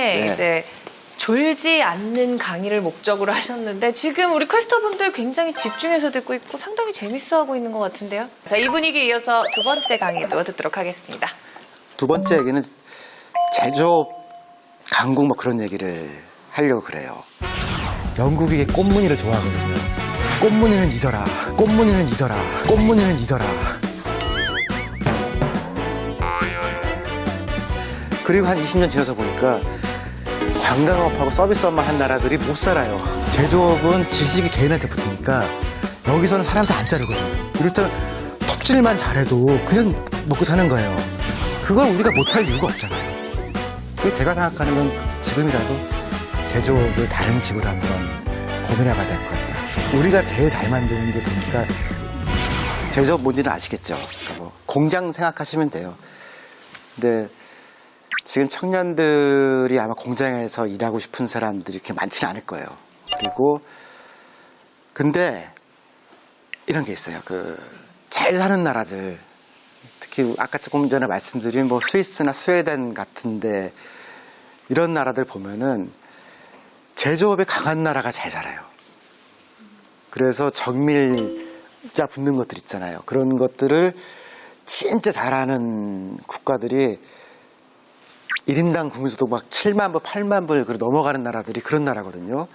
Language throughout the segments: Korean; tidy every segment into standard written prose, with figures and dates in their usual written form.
네. 이제 졸지 않는 강의를 목적으로 하셨는데 지금 우리 퀘스터분들 굉장히 집중해서 듣고 있고 상당히 재밌어하고 있는 것 같은데요. 자, 이 분위기에 이어서 두 번째 강의도 듣도록 하겠습니다. 두 번째 얘기는 제조업, 강국 뭐 그런 얘기를 하려고 그래요. 영국이 꽃무늬를 좋아하거든요. 꽃무늬는 잊어라. 꽃무늬는 잊어라. 꽃무늬는 잊어라. 그리고 한 20년 지나서 보니까 관광업하고 서비스업만 한 나라들이 못 살아요. 제조업은 지식이 개인한테 붙으니까 여기서는 사람 잘 안 자르거든요. 이렇다면 톱질만 잘해도 그냥 먹고 사는 거예요. 그걸 우리가 못할 이유가 없잖아요. 그래서 제가 생각하는 건 지금이라도 제조업을 다른 식으로 한번 고민해봐야 될 것 같다. 우리가 제일 잘 만드는 게 보니까 제조업 뭔지는 아시겠죠? 그러니까 뭐 공장 생각하시면 돼요. 근데 지금 청년들이 아마 공장에서 일하고 싶은 사람들이 그렇게 많지는 않을 거예요. 그리고 근데 이런 게 있어요. 잘 사는 나라들, 특히 아까 조금 전에 말씀드린 뭐 스위스나 스웨덴 같은데 이런 나라들 보면은 제조업이 강한 나라가 잘 살아요. 그래서 정밀자 붙는 것들 있잖아요. 그런 것들을 진짜 잘하는 국가들이 1인당 국민소득 막 7만 불, 8만 불 넘어가는 나라들이 그런 나라거든요.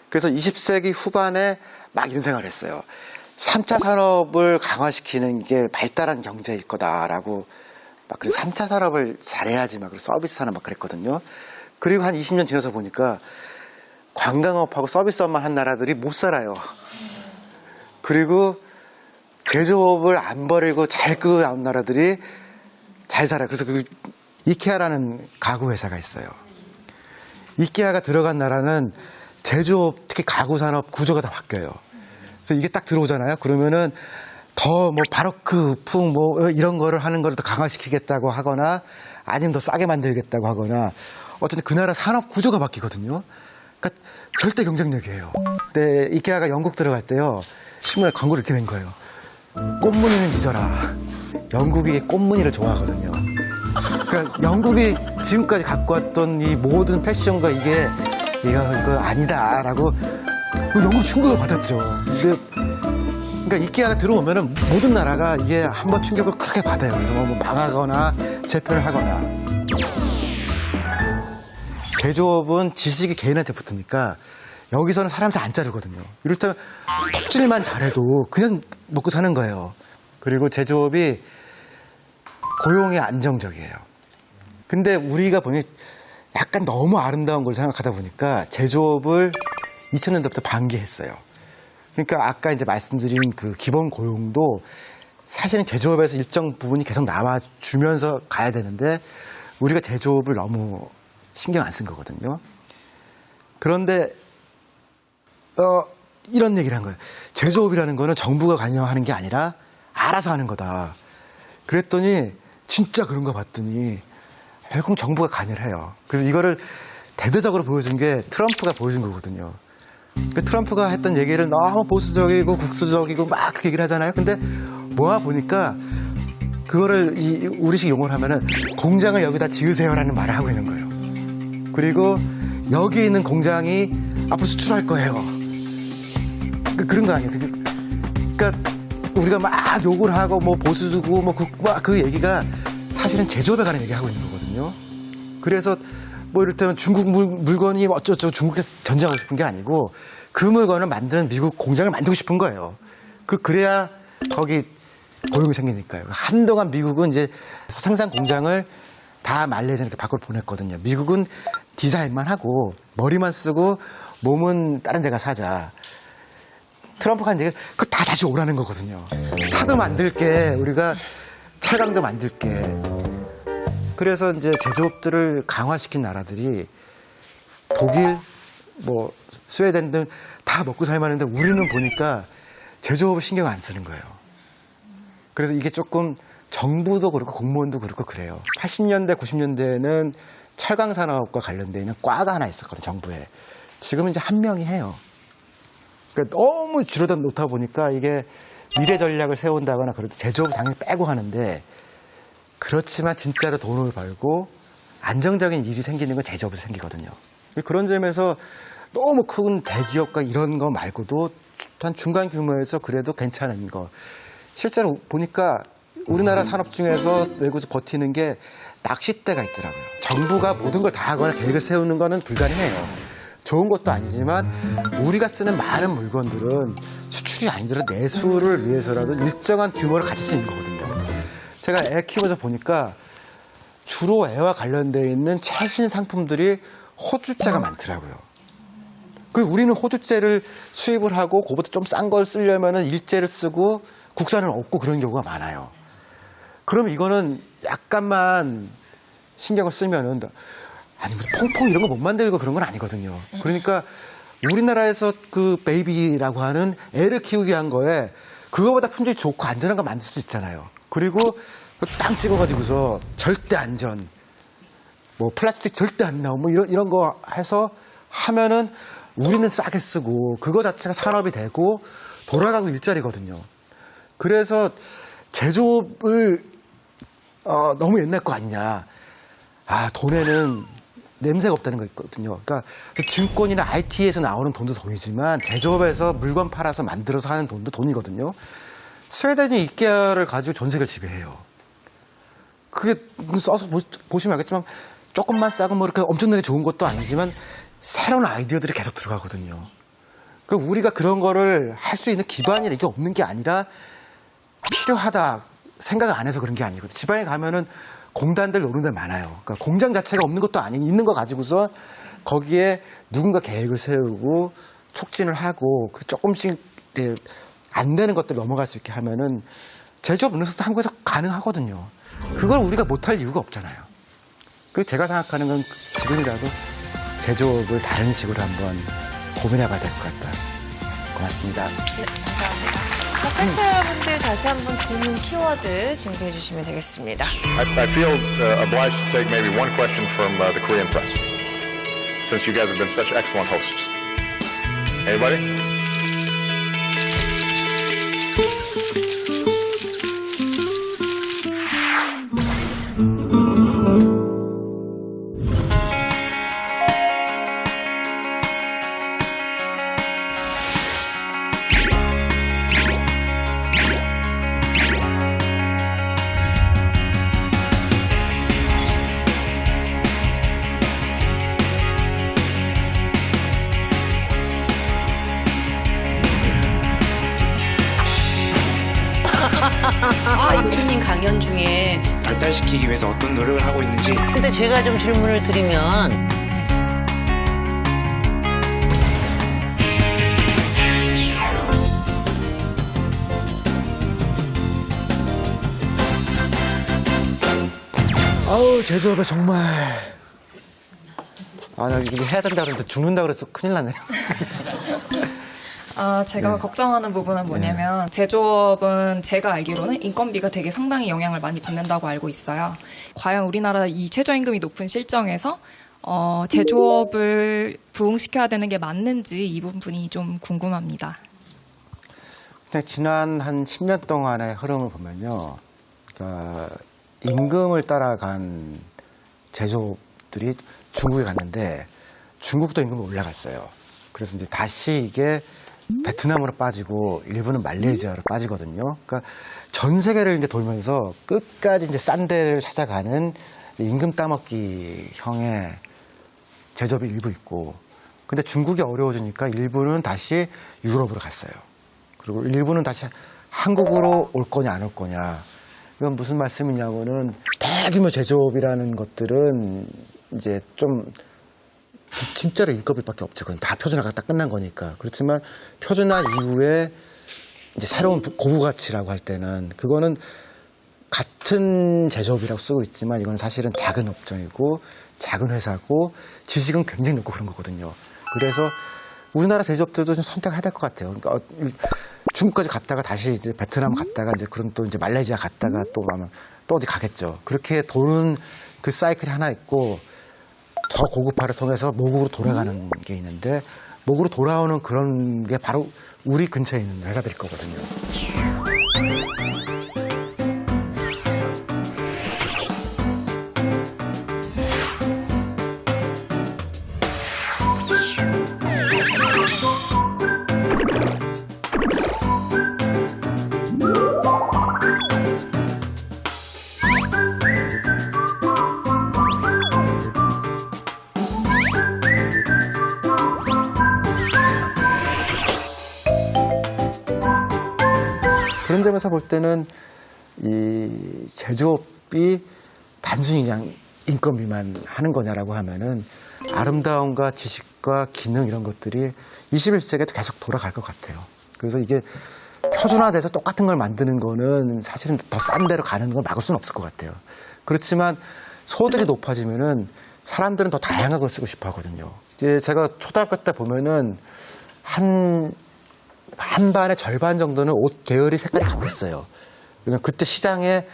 그래서 20세기 후반에 막 이런 생각을 했어요. 3차 산업을 강화시키는 게 발달한 경제일 거다라고 막 그래서 3차 산업을 잘해야지 막 서비스 산업 막 그랬거든요. 그리고 한 20년 지나서 보니까 관광업하고 서비스업만 한 나라들이 못 살아요. 그리고 제조업을 안 버리고 잘 끄고 나온 나라들이 잘 살아요. 그래서 이케아라는 가구 회사가 있어요. 이케아가 들어간 나라는 제조업, 특히 가구 산업 구조가 다 바뀌어요. 그래서 이게 딱 들어오잖아요. 그러면은 더 뭐 바로크 풍 뭐 이런 거를 하는 거를 더 강화시키겠다고 하거나 아니면 더 싸게 만들겠다고 하거나 어쨌든 그 나라 산업 구조가 바뀌거든요. 그러니까 절대 경쟁력이에요. 근데 이케아가 영국 들어갈 때요. 신문에 광고를 이렇게 낸 거예요. 꽃무늬는 잊어라. 영국이 꽃무늬를 좋아하거든요. 그러니까 영국이 지금까지 갖고 왔던 이 모든 패션과 이거 아니다라고 영국 충격을 받았죠. 그러니까 이케아가 들어오면은 모든 나라가 이게 한번 충격을 크게 받아요. 그래서 뭐 망하거나 재편을 하거나. 제조업은 지식이 개인한테 붙으니까 여기서는 사람 잘 안 자르거든요. 이렇다면 톱질만 잘해도 그냥 먹고 사는 거예요. 그리고 제조업이 고용이 안정적이에요. 근데 우리가 보니 약간 너무 아름다운 걸 생각하다 보니까 제조업을 2000년대부터 방기했어요. 그러니까 아까 이제 말씀드린 그 기본 고용도 사실은 제조업에서 일정 부분이 계속 남아주면서 가야 되는데 우리가 제조업을 너무 신경 안 쓴 거거든요. 그런데 이런 얘기를 한 거예요. 제조업이라는 거는 정부가 관여하는 게 아니라 알아서 하는 거다. 그랬더니 진짜 그런가 봤더니 결국 정부가 관여를 해요. 그래서 이거를 대대적으로 보여준 게 트럼프가 보여준 거거든요. 그 트럼프가 했던 얘기를 너무 보수적이고 국수적이고 막 그렇게 얘기를 하잖아요. 근데 모아 보니까 그거를 우리식 용어를 하면은 공장을 여기다 지으세요라는 말을 하고 있는 거예요. 그리고 여기 있는 공장이 앞으로 수출할 거예요. 그런 거 아니에요. 그러니까 우리가 막 욕을 하고 뭐 보수주고 뭐 그 얘기가 사실은 제조업에 관한 얘기하고 있는 거거든요. 그래서 뭐 이를테면 중국 물건이 어쩌고 중국에서 전쟁하고 싶은 게 아니고 그 물건을 만드는 미국 공장을 만들고 싶은 거예요. 그래야 거기 고용이 생기니까요. 한동안 미국은 이제 생산 공장을 다 말레이시아 이렇게 밖으로 보냈거든요. 미국은 디자인만 하고 머리만 쓰고 몸은 다른 데가 사자. 트럼프가 한 얘기가 그거 다 다시 오라는 거거든요. 차도 만들게, 우리가 철강도 만들게. 그래서 이제 제조업들을 강화시킨 나라들이 독일, 뭐 스웨덴 등 다 먹고 살만한데 우리는 보니까 제조업을 신경 안 쓰는 거예요. 그래서 이게 조금 정부도 그렇고 공무원도 그렇고 그래요. 80년대, 90년대에는 철강 산업과 관련돼 있는 과가 하나 있었거든요, 정부에. 지금은 이제 한 명이 해요. 그러니까 너무 줄어다 놓다 보니까 이게 미래 전략을 세운다거나 그래도 제조업을 당연히 빼고 하는데 그렇지만 진짜로 돈을 벌고 안정적인 일이 생기는 건 제조업에서 생기거든요. 그런 점에서 너무 큰 대기업과 이런 거 말고도 한 중간 규모에서 그래도 괜찮은 거. 실제로 보니까 우리나라 산업 중에서 외국에서 버티는 게 낚싯대가 있더라고요. 정부가 모든 걸 다 하거나 계획을 세우는 거는 불가능해요. 좋은 것도 아니지만 우리가 쓰는 많은 물건들은 수출이 아니더라도 내수를 위해서라도 일정한 규모를 가질 수 있는 거거든요. 제가 애 키우면서 보니까 주로 애와 관련되어 있는 최신 상품들이 호주제가 많더라고요. 그리고 우리는 호주제를 수입을 하고 그보다 좀 싼 걸 쓰려면 일제를 쓰고 국산은 없고 그런 경우가 많아요. 그럼 이거는 약간만 신경을 쓰면은 아니 무슨 퐁퐁 이런 거 못 만들고 그런 건 아니거든요. 그러니까 우리나라에서 그 베이비라고 하는 애를 키우기 위한 거에 그거보다 품질이 좋고 안전한 거 만들 수 있잖아요. 그리고 땅 찍어가지고서 절대 안전, 뭐 플라스틱 절대 안 나오고 뭐 이런 거 해서 하면은 우리는 싸게 쓰고 그거 자체가 산업이 되고 돌아가고 일자리거든요. 그래서 제조업을 너무 옛날 거 아니냐. 아, 돈에는 냄새가 없다는 거 있거든요. 그러니까 증권이나 IT에서 나오는 돈도 돈이지만 제조업에서 물건 팔아서 만들어서 하는 돈도 돈이거든요. 스웨덴이 이케아를 가지고 전 세계를 지배해요. 그게 써서 보시면 알겠지만 조금만 싸고 뭐 이렇게 엄청나게 좋은 것도 아니지만 새로운 아이디어들이 계속 들어가거든요. 그러니까 우리가 그런 거를 할 수 있는 기반이 이게 없는 게 아니라 필요하다 생각을 안 해서 그런 게 아니거든요. 지방에 가면은 공단들 노는 데 많아요. 그러니까 공장 자체가 없는 것도 아니고 있는 거 가지고서 거기에 누군가 계획을 세우고 촉진을 하고 조금씩 안 되는 것들 넘어갈 수 있게 하면은 제조업 능력도 한국에서 가능하거든요. 그걸 우리가 못할 이유가 없잖아요. 그 제가 생각하는 건 지금이라도 제조업을 다른 식으로 한번 고민해봐야 될 것 같다. 고맙습니다. 네, 감사합니다. 자, 팬사 여러분들 다시 한번 질문 키워드 준비해 주시면 되겠습니다. I feel obliged to take maybe one question from the Korean press, since you guys have been such excellent hosts. Anybody? 교수님 강연 중에 발달시키기 위해서 어떤 노력을 하고 있는지. 근데 제가 좀 질문을 드리면 아우, 제조업에 정말. 아, 나 이거 해야 된다 그랬는데 죽는다 그래서 큰일 났네요. 제가 걱정하는 부분은 뭐냐면 제조업은 제가 알기로는 인건비가 되게 상당히 영향을 많이 받는다고 알고 있어요. 과연 우리나라 이 최저임금이 높은 실정에서 제조업을 부흥시켜야 되는 게 맞는지 이 부분이 좀 궁금합니다. 근데 지난 한 10년 동안의 흐름을 보면요. 그러니까 임금을 따라간 제조업들이 중국에 갔는데 중국도 임금이 올라갔어요. 그래서 이제 다시 이게 베트남으로 빠지고 일부는 말레이시아로 빠지거든요. 그러니까 전 세계를 이제 돌면서 끝까지 이제 싼 데를 찾아가는 임금 따먹기 형의 제조업이 일부 있고, 근데 중국이 어려워지니까 일부는 다시 유럽으로 갔어요. 그리고 일부는 다시 한국으로 올 거냐 안 올 거냐. 이건 무슨 말씀이냐고는 대규모 제조업이라는 것들은 이제 좀 진짜로 인건비밖에 없죠. 그건 다 표준화가 딱 끝난 거니까. 그렇지만 표준화 이후에 이제 새로운 고부 가치라고 할 때는 그거는 같은 제조업이라고 쓰고 있지만 이건 사실은 작은 업종이고 작은 회사고 지식은 굉장히 높고 그런 거거든요. 그래서 우리나라 제조업들도 좀 선택해야 될 것 같아요. 그러니까 중국까지 갔다가 다시 이제 베트남 갔다가 이제 그럼 또 이제 말레이시아 갔다가 또 어디 가겠죠. 그렇게 도는 그 사이클이 하나 있고 저 고급화를 통해서 모국으로 돌아가는 게 있는데 모국으로 돌아오는 그런 게 바로 우리 근처에 있는 회사들일 거거든요. 그런 점에서 볼 때는 이 제조업이 단순히 그냥 인건비만 하는 거냐라고 하면은 아름다움과 지식과 기능 이런 것들이 21세기에도 계속 돌아갈 것 같아요. 그래서 이게 표준화돼서 똑같은 걸 만드는 거는 사실은 더 싼 데로 가는 걸 막을 수는 없을 것 같아요. 그렇지만 소득이 높아지면은 사람들은 더 다양한 걸 쓰고 싶어 하거든요. 이제 제가 초등학교 때 보면은 한 반의 절반 정도는 옷 계열이 색깔이 같았어요. 그래서 그때 시장에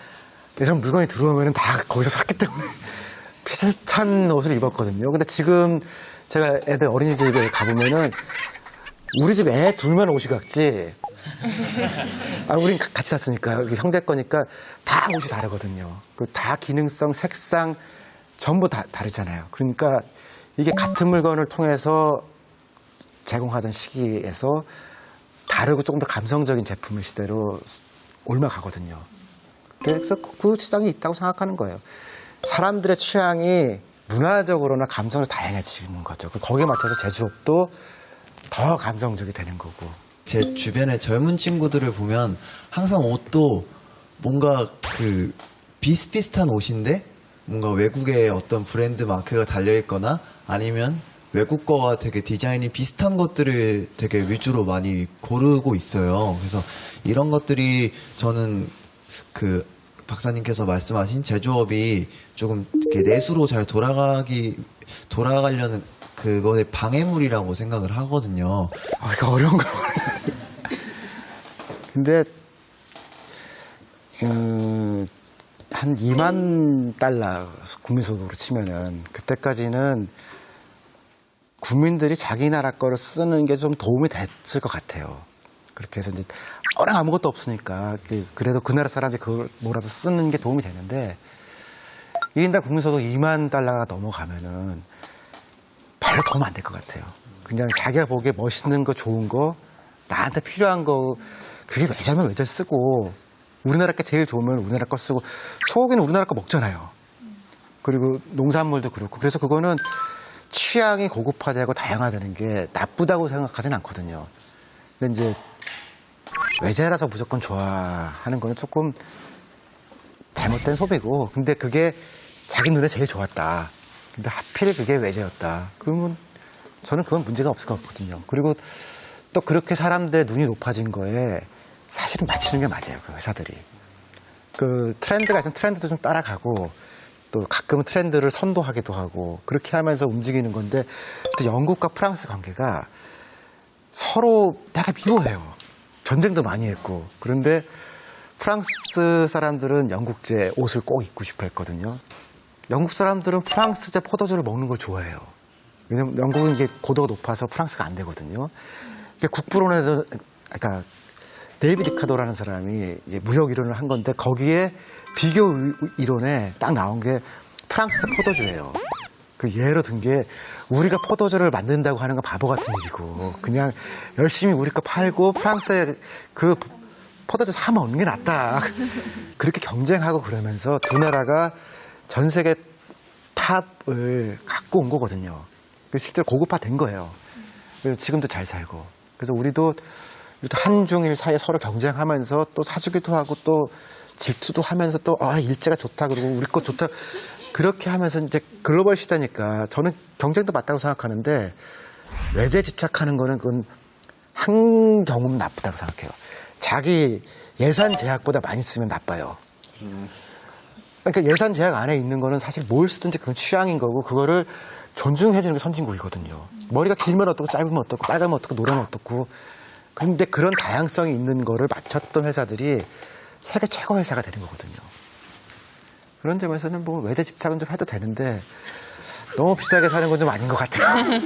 이런 물건이 들어오면은 다 거기서 샀기 때문에 비슷한 옷을 입었거든요. 근데 지금 제가 애들 어린이집에 가보면은 우리 집 애 둘만 옷이 같지. 우린 같이 샀으니까 형제 거니까 다 옷이 다르거든요. 그 다 기능성, 색상 전부 다 다르잖아요. 그러니까 이게 같은 물건을 통해서 제공하던 시기에서 다르고 조금 더 감성적인 제품의 시대로 올라가거든요. 그래서 그 시장이 있다고 생각하는 거예요. 사람들의 취향이 문화적으로나 감성으로 다양해지는 거죠. 거기에 맞춰서 제조업도 더 감성적이 되는 거고. 제 주변의 젊은 친구들을 보면 항상 옷도 뭔가 그 비슷비슷한 옷인데 뭔가 외국의 어떤 브랜드 마크가 달려있거나 아니면 외국 거와 되게 디자인이 비슷한 것들을 되게 위주로 많이 고르고 있어요. 그래서 이런 것들이 저는 그 박사님께서 말씀하신 제조업이 조금 이렇게 내수로 잘 돌아가려는 그거의 방해물이라고 생각을 하거든요. 이거 어려운 거. 근데 한 2만 달러 국민소득으로 치면은 그때까지는 국민들이 자기 나라 거를 쓰는 게 좀 도움이 됐을 것 같아요. 그렇게 해서 이제 워낙 아무것도 없으니까 그래도 그 나라 사람들이 그걸 뭐라도 쓰는 게 도움이 되는데 1인당 국민소득 2만 달러가 넘어가면은 별로 도움 안 될 것 같아요. 그냥 자기가 보기에 멋있는 거, 좋은 거, 나한테 필요한 거 그게 외자면 외자 쓰고 우리나라 게 제일 좋으면 우리나라 거 쓰고 소고기는 우리나라 거 먹잖아요. 그리고 농산물도 그렇고 그래서 그거는 취향이 고급화되고 다양화되는 게 나쁘다고 생각하진 않거든요. 근데 이제 외제라서 무조건 좋아하는 거는 조금 잘못된 소비고 근데 그게 자기 눈에 제일 좋았다. 근데 하필 그게 외제였다. 그러면 저는 그건 문제가 없을 것 같거든요. 그리고 또 그렇게 사람들의 눈이 높아진 거에 사실은 맞추는 게 맞아요. 그 회사들이. 그 트렌드가 있으면 트렌드도 좀 따라가고 또 가끔은 트렌드를 선도하기도 하고 그렇게 하면서 움직이는 건데 또 영국과 프랑스 관계가 서로 되게 미워해요. 전쟁도 많이 했고 그런데 프랑스 사람들은 영국제 옷을 꼭 입고 싶어 했거든요. 영국 사람들은 프랑스제 포도주를 먹는 걸 좋아해요. 왜냐면 영국은 이게 고도가 높아서 프랑스가 안 되거든요. 국부론에도 그러니까 데이비드 리카도라는 사람이 이제 무역 이론을 한 건데 거기에 비교 이론에 딱 나온 게 프랑스 포도주예요. 그 예로 든 게 우리가 포도주를 만든다고 하는 건 바보 같은 일이고 그냥 열심히 우리 거 팔고 프랑스에 그 포도주 사 먹는 게 낫다. 그렇게 경쟁하고 그러면서 두 나라가 전 세계 탑을 갖고 온 거거든요. 실제로 고급화된 거예요. 지금도 잘 살고. 그래서 우리도 한중일 사이에 서로 경쟁하면서 또 사주기도 하고 또 질투도 하면서 또 일제가 좋다 그러고 우리 거 좋다 그렇게 하면서 이제 글로벌 시대니까 저는 경쟁도 맞다고 생각하는데 외제 집착하는 거는 그건 한 경우는 나쁘다고 생각해요. 자기 예산 제약보다 많이 쓰면 나빠요. 그러니까 예산 제약 안에 있는 거는 사실 뭘 쓰든지 그건 취향인 거고 그거를 존중해주는 게 선진국이거든요. 머리가 길면 어떻고 짧으면 어떻고 빨가면 어떻고 노라면 어떻고 그런데 그런 다양성이 있는 거를 맡겼던 회사들이 세계 최고 회사가 되는 거거든요. 그런 점에서는 뭐 외제 집착은 좀 해도 되는데 너무 비싸게 사는 건 좀 아닌 것 같아요.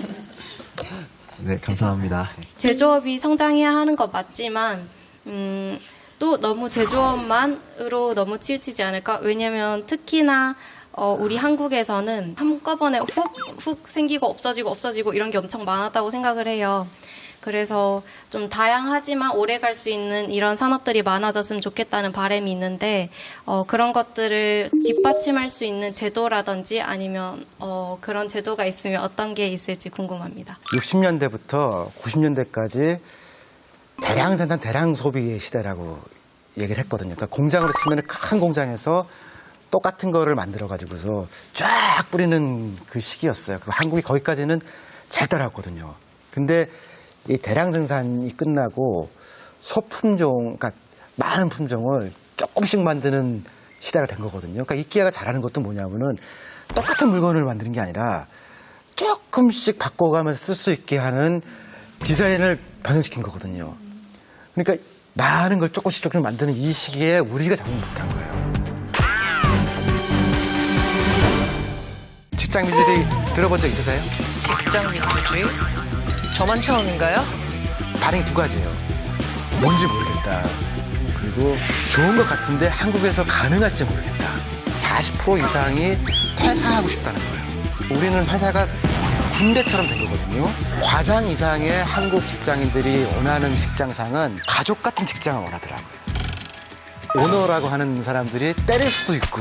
네, 감사합니다. 제조업이 성장해야 하는 거 맞지만 또 너무 제조업만으로 너무 치우치지 않을까? 왜냐면 특히나 우리 한국에서는 한꺼번에 훅 생기고 없어지고 이런 게 엄청 많았다고 생각을 해요. 그래서 좀 다양하지만 오래 갈 수 있는 이런 산업들이 많아졌으면 좋겠다는 바람이 있는데 그런 것들을 뒷받침할 수 있는 제도라든지 아니면 그런 제도가 있으면 어떤 게 있을지 궁금합니다. 60년대부터 90년대까지 대량 생산, 대량 소비의 시대라고 얘기를 했거든요. 그러니까 공장으로 치면 큰 공장에서 똑같은 거를 만들어가지고서 쫙 뿌리는 그 시기였어요. 한국이 거기까지는 잘 따라왔거든요. 근데 이 대량 생산이 끝나고 소품종, 그러니까 많은 품종을 조금씩 만드는 시대가 된 거거든요. 그러니까 이케아가 잘하는 것도 뭐냐면은 똑같은 물건을 만드는 게 아니라 조금씩 바꿔가면서 쓸 수 있게 하는 디자인을 변형시킨 거거든요. 그러니까 많은 걸 조금씩 만드는 이 시기에 우리가 적응 못한 거예요. 직장 민주주의 들어본 적 있으세요? 직장 민주주의? 저만 처음인가요? 반응이 두 가지예요. 뭔지 모르겠다. 그리고 좋은 것 같은데 한국에서 가능할지 모르겠다. 40% 이상이 퇴사하고 싶다는 거예요. 우리는 회사가 군대처럼 된 거거든요. 과장 이상의 한국 직장인들이 원하는 직장상은 가족 같은 직장을 원하더라고요. 오너라고 하는 사람들이 때릴 수도 있고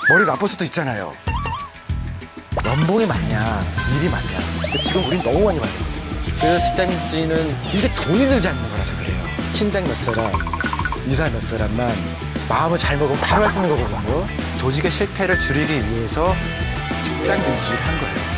머리가 아플 수도 있잖아요. 연봉이 많냐, 일이 많냐. 근데 지금 우린 너무 많이 받거든요. 그래서 직장민주주의는 이게 돈이 들지 않는 거라서 그래요. 팀장 몇 사람, 이사 몇 사람만 마음을 잘 먹으면 바로 할 수 있는 거거든요. 조직의 실패를 줄이기 위해서 직장민주주의를 한 거예요.